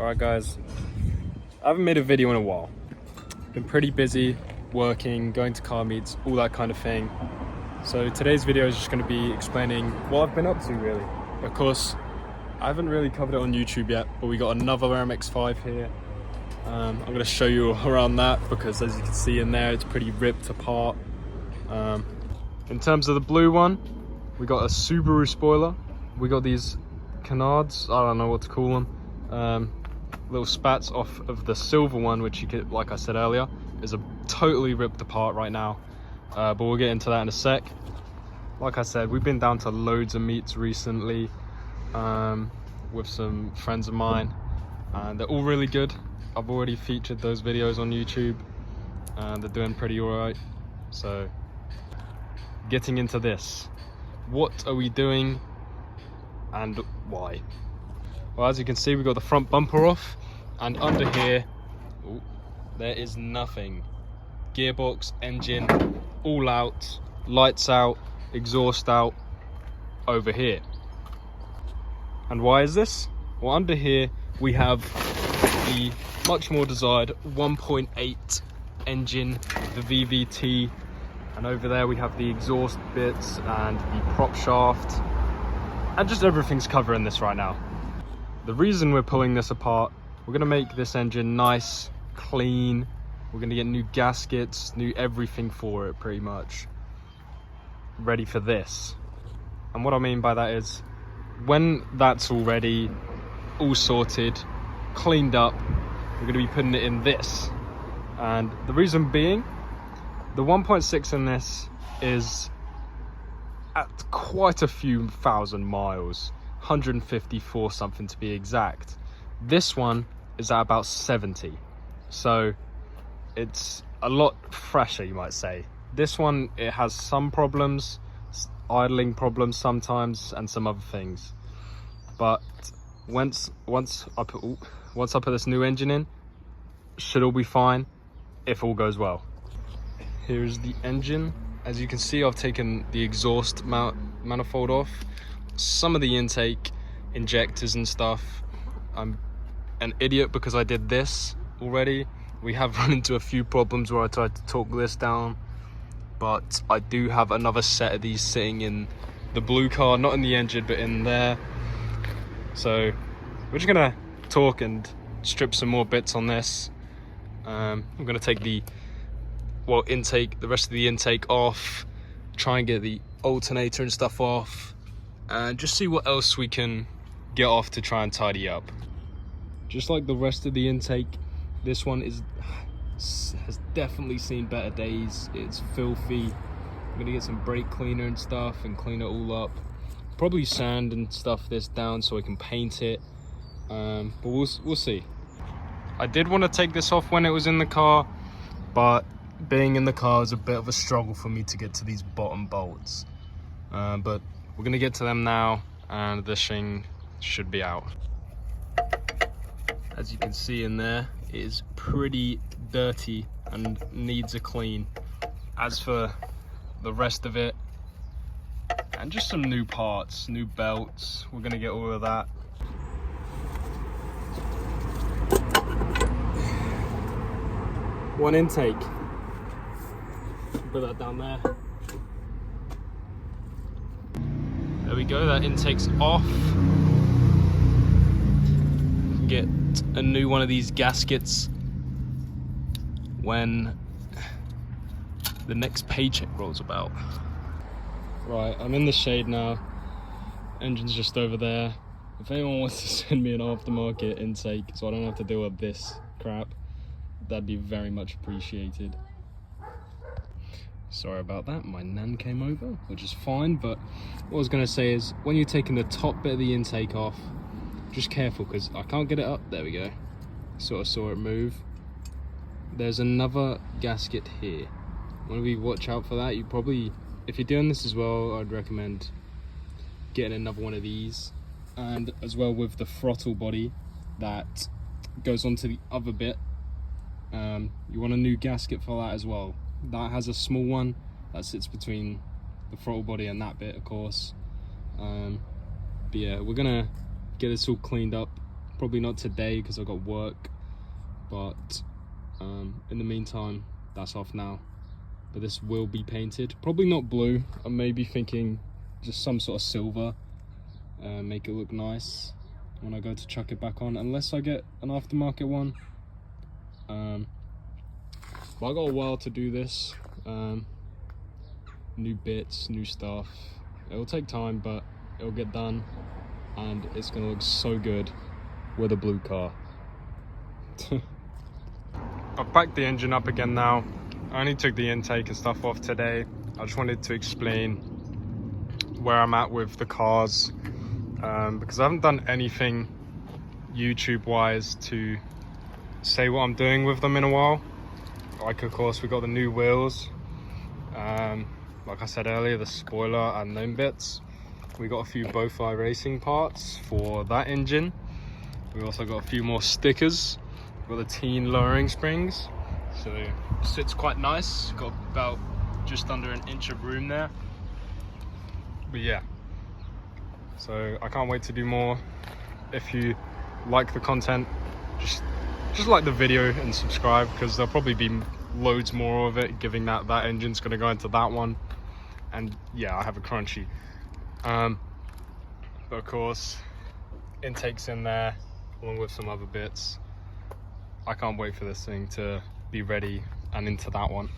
Alright guys, I haven't made a video in a while. Been pretty busy working, going to car meets, all that kind of thing. So today's video is just going to be explaining what I've been up to really. Of course, I haven't really covered it on YouTube yet, but we got another MX5 here. I'm going to show you around that because as you can see in there, it's pretty ripped apart. In terms of the blue one, we got a Subaru spoiler. We got these canards, I don't know what to call them. Little spats off of the silver one, which you could, like I said earlier, is a totally ripped apart right now. But we'll get into that in a sec. Like I said, we've been down to loads of meets recently with some friends of mine, and they're all really good. I've already featured those videos on YouTube and they're doing pretty alright. So getting into this, what are we doing and why? Well, as you can see, we got the front bumper off, and under here, there is nothing. Gearbox, engine, all out, lights out, exhaust out, over here. And why is this? Well, under here we have the much more desired 1.8 engine, the VVT, and over there we have the exhaust bits and the prop shaft, and just everything's covering this right now. The reason we're pulling this apart, we're gonna make this engine nice, clean. We're gonna get new gaskets, new everything for it pretty much, ready for this. And what I mean by that is, when that's all ready, all sorted, cleaned up, we're gonna be putting it in this. And the reason being, the 1.6 in this is at quite a few thousand miles. 154 something to be exact. This one is at about 70, so it's a lot fresher, you might say. This one, it has some problems, idling problems sometimes, and some other things, but once I put this new engine in, should all be fine if all goes well. Here's the engine. As you can see, I've taken the exhaust manifold off, some of the intake injectors and stuff. I'm an idiot because I did this already. We have run into a few problems where I tried to torque this down, but I do have another set of these sitting in the blue car, not in the engine but in there. So we're just gonna torque and strip some more bits on this. I'm gonna take the rest of the intake off, try and get the alternator and stuff off, and just see what else we can get off to try and tidy up. Just like the rest of the intake, this one has definitely seen better days. It's filthy. I'm gonna get some brake cleaner and stuff and clean it all up, probably sand and stuff this down so I can paint it, but we'll see. I did want to take this off when it was in the car, but being in the car is a bit of a struggle for me to get to these bottom bolts, but we're gonna get to them now, and this thing should be out. As you can see in there, it is pretty dirty and needs a clean. As for the rest of it, and just some new parts, new belts, we're gonna get all of that. One intake. Put that down there. There we go, that intake's off. Get a new one of these gaskets when the next paycheck rolls about. Right, I'm in the shade now. Engine's just over there. If anyone wants to send me an aftermarket intake so I don't have to deal with this crap, that'd be very much appreciated. Sorry about that, my nan came over, which is fine, but what I was going to say is, when you're taking the top bit of the intake off, just careful, because I can't get it up. There we go. Sort of saw it move. There's another gasket here. Whenever you watch out for that, you probably, if you're doing this as well, I'd recommend getting another one of these. And as well with the throttle body that goes onto the other bit, you want a new gasket for that as well. That has a small one that sits between the throttle body and that bit, of course. But yeah, we're gonna get this all cleaned up Probably not today because I've got work, but in the meantime, that's off now. But this will be painted, probably not blue. I'm maybe thinking just some sort of silver, make it look nice when I go to chuck it back on, unless I get an aftermarket one. But I got a while to do this. New bits, new stuff. It'll take time, but it'll get done, and it's gonna look so good with a blue car. I've packed the engine up again now. I only took the intake and stuff off today. I just wanted to explain where I'm at with the cars, because I haven't done anything YouTube wise to say what I'm doing with them in a while. Like, of course, we got the new wheels, like I said earlier, the spoiler and them bits. We got a few Bowfly racing parts for that engine. We also got a few more stickers. We've got the teen lowering springs, so it sits quite nice. Got about just under an inch of room there. But yeah, so I can't wait to do more. If you like the content, just like the video and subscribe, because there'll probably be loads more of it, given that that engine's going to go into that one. And yeah, I have a crunchy, but of course intake's in there along with some other bits. I can't wait for this thing to be ready and into that one.